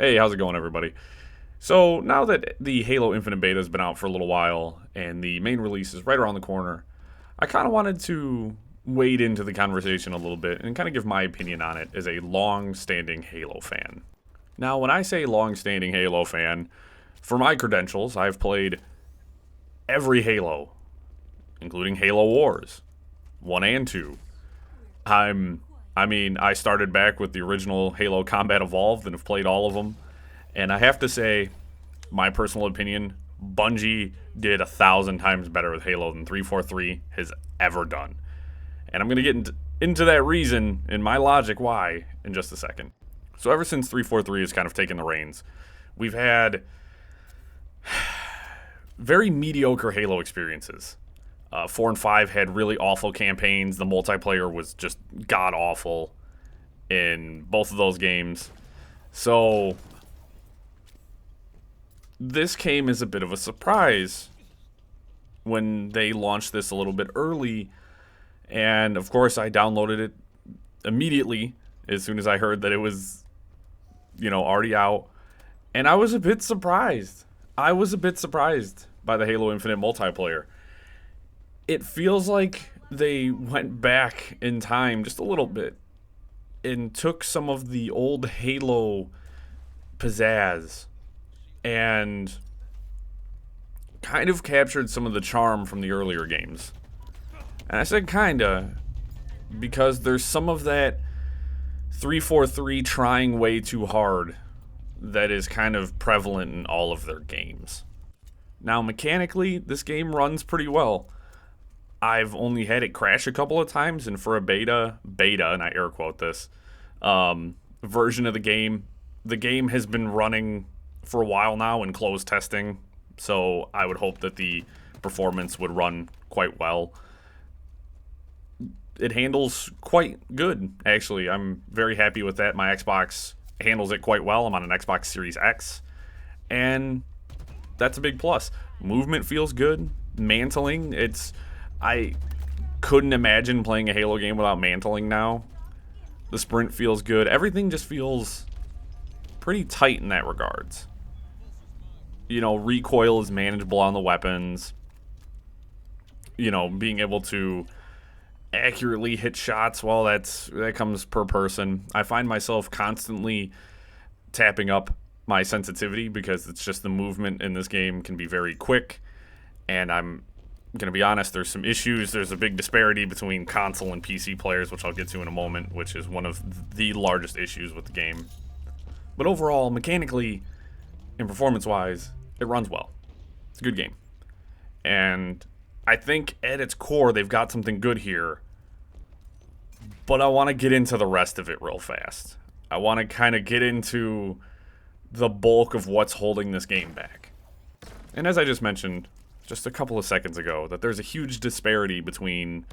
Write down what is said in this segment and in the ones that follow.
Hey, how's it going, everybody? So, now that the Halo Infinite Beta has been out for a little while and the main release is right around the corner, I kind of wanted to wade into the conversation a little bit and kind of give my opinion on it as a long standing Halo fan. Now, when I say long standing Halo fan, for my credentials, I've played every Halo, including Halo Wars 1 and 2. I started back with the original Halo Combat Evolved and have played all of them. And I have to say, my personal opinion, Bungie did 1,000 times better with Halo than 343 has ever done. And I'm going to get into that reason and my logic why in just a second. So ever since 343 has kind of taken the reins, we've had very mediocre Halo experiences. 4 and 5 had really awful campaigns. The multiplayer was just god-awful in both of those games. So this came as a bit of a surprise when they launched this a little bit early. And, of course, I downloaded it immediately as soon as I heard that it was, already out. And I was a bit surprised. I was a bit surprised by the Halo Infinite multiplayer. It feels like they went back in time just a little bit and took some of the old Halo pizzazz and kind of captured some of the charm from the earlier games. And I said kinda because there's some of that 343 trying way too hard that is kind of prevalent in all of their games. Now, mechanically, this game runs pretty well. I've only had it crash a couple of times, and for a beta, and I air quote this, version of the game has been running for a while now in closed testing, so I would hope that the performance would run quite well. It handles quite good, actually. I'm very happy with that. My Xbox handles it quite well. I'm on an Xbox Series X, and that's a big plus. Movement feels good. Mantling, I couldn't imagine playing a Halo game without mantling now. The sprint feels good. Everything just feels pretty tight in that regards. Recoil is manageable on the weapons. Being able to accurately hit shots, well, that comes per person. I find myself constantly tapping up my sensitivity because it's just the movement in this game can be very quick, and I'm gonna be honest, there's some issues. There's a big disparity between console and PC players, which I'll get to in a moment, which is one of the largest issues with the game. But overall, mechanically and performance-wise, it runs well. It's a good game. And I think at its core, they've got something good here. But I want to get into the rest of it real fast. I want to kind of get into the bulk of what's holding this game back. And as I just mentioned just a couple of seconds ago, that there's a huge disparity between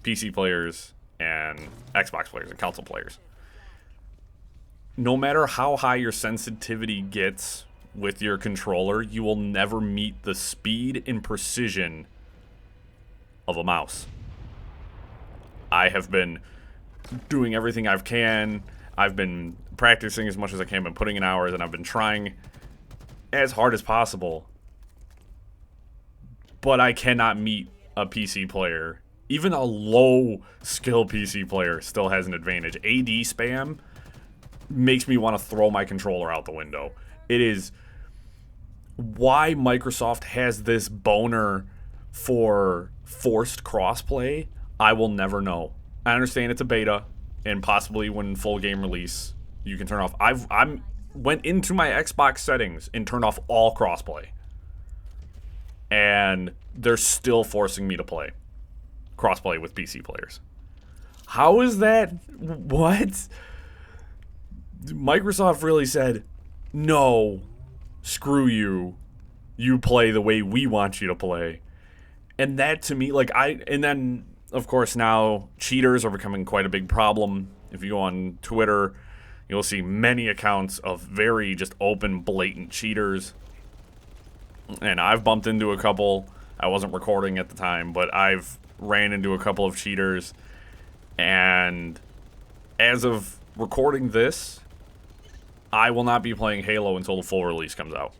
PC players and Xbox players and console players. No matter how high your sensitivity gets with your controller, you will never meet the speed and precision of a mouse. I have been doing everything I can. I've been practicing as much as I can, been putting in hours, and I've been trying as hard as possible. But I cannot meet a PC player. Even a low-skill PC player still has an advantage. AD spam makes me want to throw my controller out the window. It is why Microsoft has this boner for forced crossplay. I will never know. I understand it's a beta, and possibly when full game release, you can turn off. I went into my Xbox settings and turned off all crossplay. And they're still forcing me to play crossplay with PC players. How is that? What? Microsoft really said, no, screw you. You play the way we want you to play. And that to me, and then, of course, now cheaters are becoming quite a big problem. If you go on Twitter, you'll see many accounts of very just open, blatant cheaters. And I've bumped into a couple. I wasn't recording at the time, but I've ran into a couple of cheaters. And as of recording this, I will not be playing Halo until the full release comes out.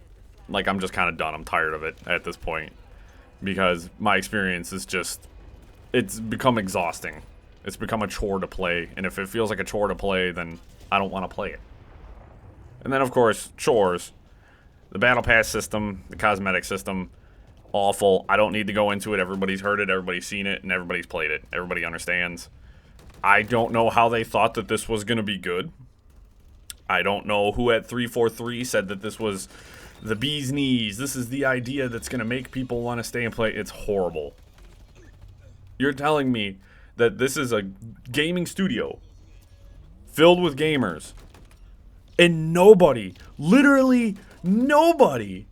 Like, I'm just kind of done. I'm tired of it at this point. Because my experience is just, it's become exhausting. It's become a chore to play. And if it feels like a chore to play, then I don't want to play it. And then, of course, chores. The Battle Pass system, the cosmetic system, awful. I don't need to go into it. Everybody's heard it, everybody's seen it, and everybody's played it. Everybody understands. I don't know how they thought that this was going to be good. I don't know who at 343 said that this was the bee's knees. This is the idea that's going to make people want to stay and play. It's horrible. You're telling me that this is a gaming studio filled with gamers, and nobody, literally nobody,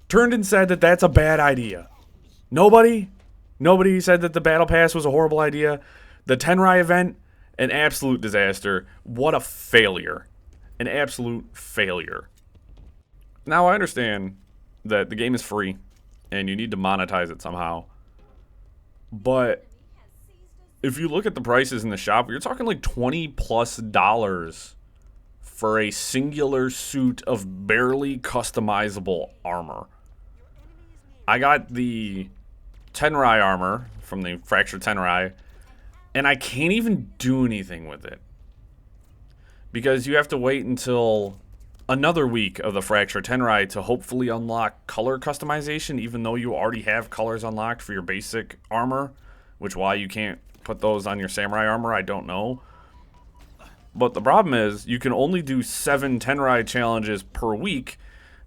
turned and said that that's a bad idea. Nobody said that the Battle Pass was a horrible idea. The Tenrai event, an absolute disaster. What a failure. An absolute failure. Now, I understand that the game is free and you need to monetize it somehow. But if you look at the prices in the shop, you're talking like $20+ for a singular suit of barely customizable armor. I got the Tenrai armor from the Fractured Tenrai, and I can't even do anything with it. Because you have to wait until another week of the Fractured Tenrai to hopefully unlock color customization, even though you already have colors unlocked for your basic armor. Which, why you can't put those on your samurai armor, I don't know. But the problem is, you can only do 7 Tenrai challenges per week,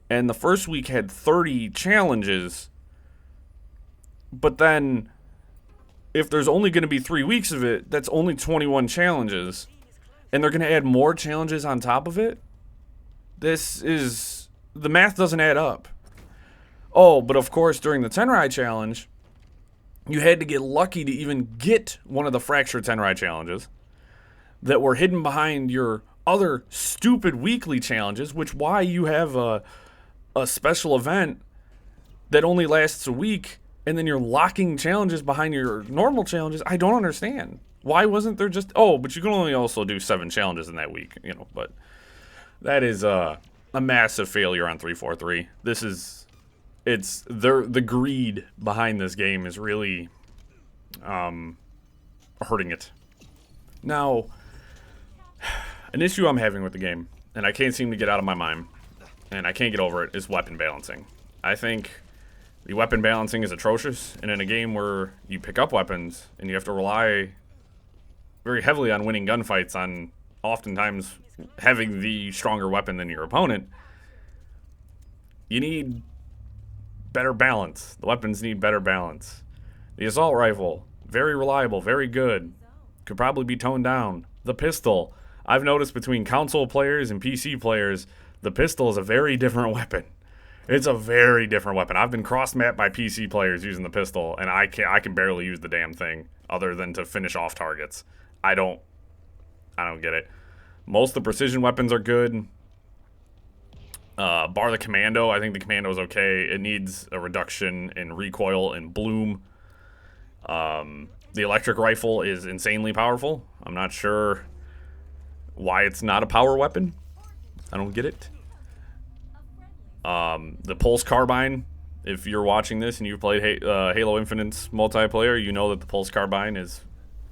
and the first week had 30 challenges. But then, if there's only going to be 3 weeks of it, that's only 21 challenges. And they're going to add more challenges on top of it? The math doesn't add up. Oh, but of course, during the Tenrai challenge, you had to get lucky to even get one of the Fractured Tenrai challenges that were hidden behind your other stupid weekly challenges, which why you have a special event that only lasts a week, and then you're locking challenges behind your normal challenges. I don't understand. Why wasn't there just... Oh, but you can only also do 7 challenges in that week, you know, but that is a massive failure on 343. This is... the greed behind this game is really hurting it. Now, an issue I'm having with the game, and I can't seem to get out of my mind, and I can't get over it, is weapon balancing. I think the weapon balancing is atrocious, and in a game where you pick up weapons and you have to rely very heavily on winning gunfights, on oftentimes having the stronger weapon than your opponent, you need better balance. The weapons need better balance. The assault rifle, very reliable, very good. Could probably be toned down. The pistol, I've noticed between console players and PC players, the pistol is a very different weapon. It's a very different weapon. I've been cross-mapped by PC players using the pistol, and I can barely use the damn thing other than to finish off targets. I don't get it. Most of the precision weapons are good. Bar the commando. I think the commando is okay. It needs a reduction in recoil and bloom. The electric rifle is insanely powerful. I'm not sure why it's not a power weapon. I don't get it. The pulse carbine. If you're watching this and you've played Halo Infinite's multiplayer, you know that the pulse carbine is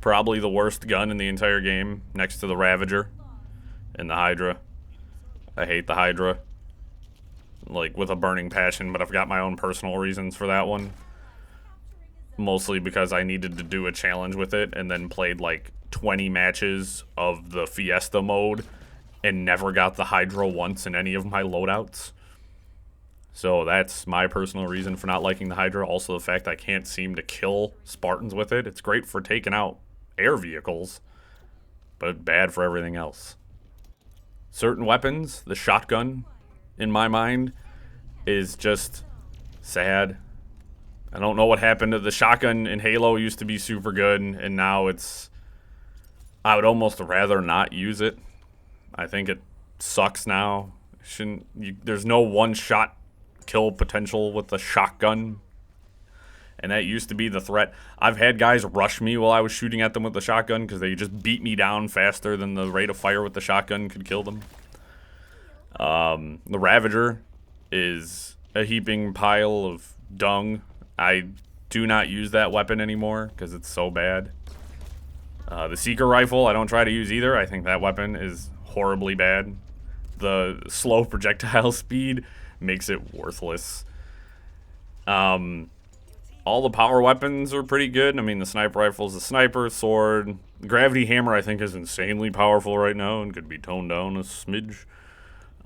probably the worst gun in the entire game, next to the Ravager and the Hydra. I hate the Hydra, like, with a burning passion, but I've got my own personal reasons for that one. Mostly because I needed to do a challenge with it and then played like 20 matches of the Fiesta mode and never got the Hydra once in any of my loadouts. So that's my personal reason for not liking the Hydra. Also the fact I can't seem to kill Spartans with it. It's great for taking out air vehicles, but bad for everything else. Certain weapons, the shotgun, in my mind, is just sad. I don't know what happened to the shotgun in Halo. Used to be super good, and now it's... I would almost rather not use it. I think it sucks now. There's no one-shot kill potential with the shotgun. and that used to be the threat. I've had guys rush me while I was shooting at them with the shotgun because they just beat me down faster than the rate of fire with the shotgun could kill them. The Ravager is a heaping pile of dung. I do not use that weapon anymore because it's so bad. The Seeker Rifle I don't try to use either. I think that weapon is horribly bad. The slow projectile speed makes it worthless. All the power weapons are pretty good. I mean, the sniper rifle is a sniper, sword. The gravity hammer, I think, is insanely powerful right now and could be toned down a smidge.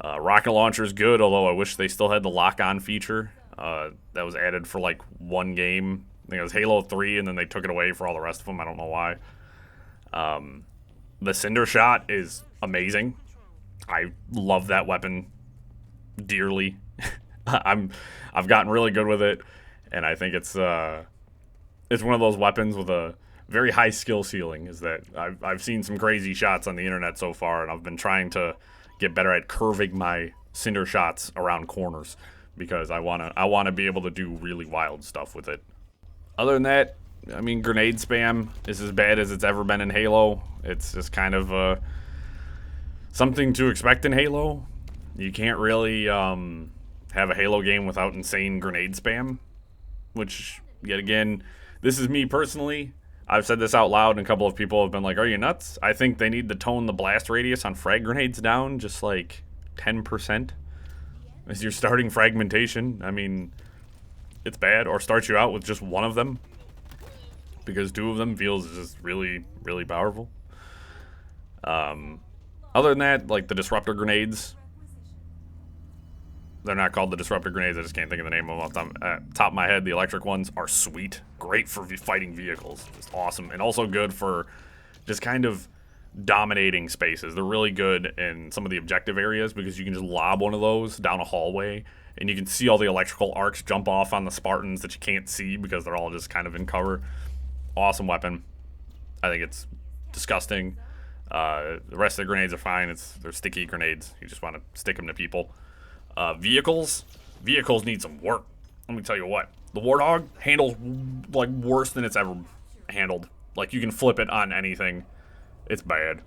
Rocket launcher is good, although I wish they still had the lock-on feature. That was added for, like, one game. I think it was Halo 3, and then they took it away for all the rest of them. I don't know why. The Cinder Shot is amazing. I love that weapon dearly. I've gotten really good with it, and I think it's one of those weapons with a very high skill ceiling. Is that I've seen some crazy shots on the internet so far, and I've been trying to get better at curving my cinder shots around corners because I wanna be able to do really wild stuff with it. Other than that, I mean, grenade spam is as bad as it's ever been in Halo. It's just kind of something to expect in Halo. You can't really have a Halo game without insane grenade spam, which, yet again, this is me personally. I've said this out loud, and a couple of people have been like, are you nuts? I think they need to tone the blast radius on frag grenades down just like 10% as you're starting fragmentation. I mean, it's bad. Or start you out with just one of them, because two of them feels just really, really powerful. Other than that, like the disruptor grenades, they're not called the disruptor grenades. I just can't think of the name of them off the top of my head. The electric ones are sweet. Great for fighting vehicles. Just awesome. And also good for just kind of dominating spaces. They're really good in some of the objective areas because you can just lob one of those down a hallway and you can see all the electrical arcs jump off on the Spartans that you can't see because they're all just kind of in cover. Awesome weapon. I think it's disgusting. The rest of the grenades are fine. They're sticky grenades. You just want to stick them to people. Vehicles need some work. Let me tell you what. The Warthog handles like worse than it's ever handled. Like, you can flip it on anything. It's bad.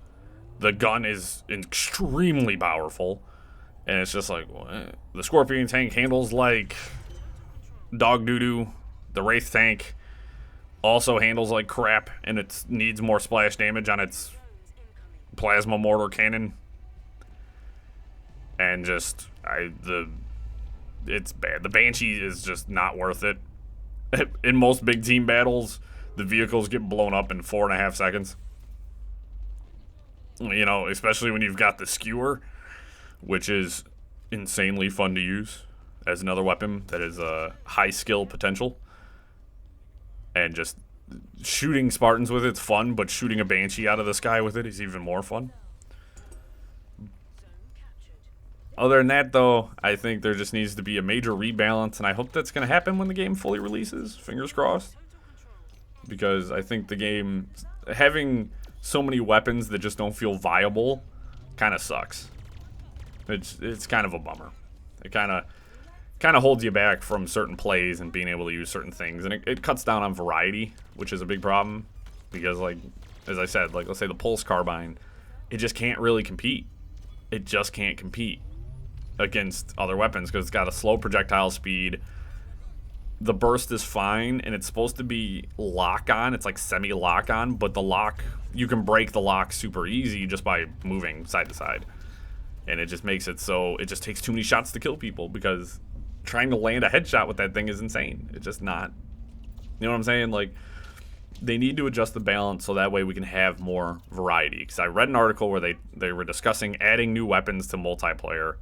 The gun is extremely powerful. And it's just like, what? The Scorpion tank handles like dog doo-doo. The Wraith tank also handles like crap, and it needs more splash damage on its plasma mortar cannon. And just, it's bad. The Banshee is just not worth it. In most big team battles, the vehicles get blown up in 4.5 seconds. You know, especially when you've got the Skewer, which is insanely fun to use as another weapon that is a high skill potential. And just shooting Spartans with it's fun, but shooting a Banshee out of the sky with it is even more fun. Other than that, though, I think there just needs to be a major rebalance, and I hope that's going to happen when the game fully releases. Fingers crossed. Because I think the game, having so many weapons that just don't feel viable, kind of sucks. It's kind of a bummer. It kind of holds you back from certain plays and being able to use certain things, and it cuts down on variety, which is a big problem. Because, like, as I said, like, let's say the Pulse Carbine, it just can't really compete. It just can't compete against other weapons because it's got a slow projectile speed. The burst is fine, and it's supposed to be lock-on. It's like semi-lock-on, but the lock, you can break the lock super easy just by moving side to side. And it just makes it so it just takes too many shots to kill people because trying to land a headshot with that thing is insane. It's just not, you know what I'm saying? Like, they need to adjust the balance so that way we can have more variety. Because I read an article where they were discussing adding new weapons to multiplayer.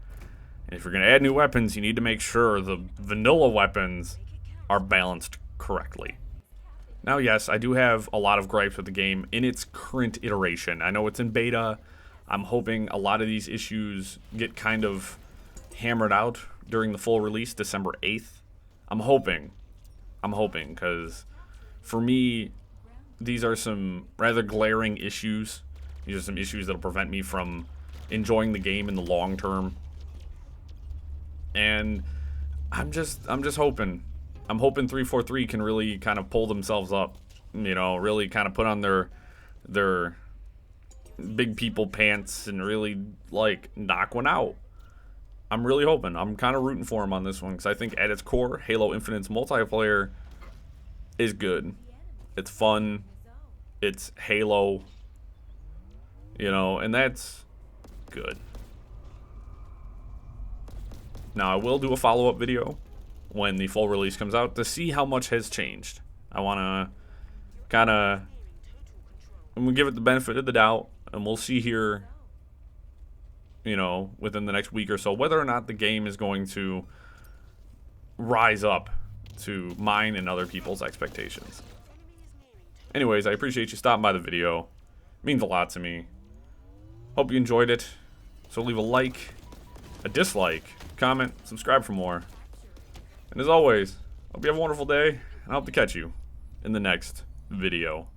And if you're going to add new weapons, you need to make sure the vanilla weapons are balanced correctly. Now, yes, I do have a lot of gripes with the game in its current iteration. I know it's in beta. I'm hoping a lot of these issues get kind of hammered out during the full release, December 8th. I'm hoping, because for me, these are some rather glaring issues. These are some issues that'll prevent me from enjoying the game in the long term. And I'm just hoping I'm hoping 343 can really kind of pull themselves up, you know, really kind of put on their big people pants and really like knock one out. I'm really hoping. I'm kind of rooting for him on this one because I think at its core, Halo Infinite's multiplayer is good. It's fun. It's Halo, you know, and that's good. Now, I will do a follow-up video when the full release comes out to see how much has changed. I want to kind of, I'm going to give it the benefit of the doubt, and we'll see here, you know, within the next week or so, whether or not the game is going to rise up to mine and other people's expectations. Anyways, I appreciate you stopping by the video. It means a lot to me. Hope you enjoyed it. So leave a like, a dislike, comment, subscribe for more. And as always, hope you have a wonderful day, and I hope to catch you in the next video.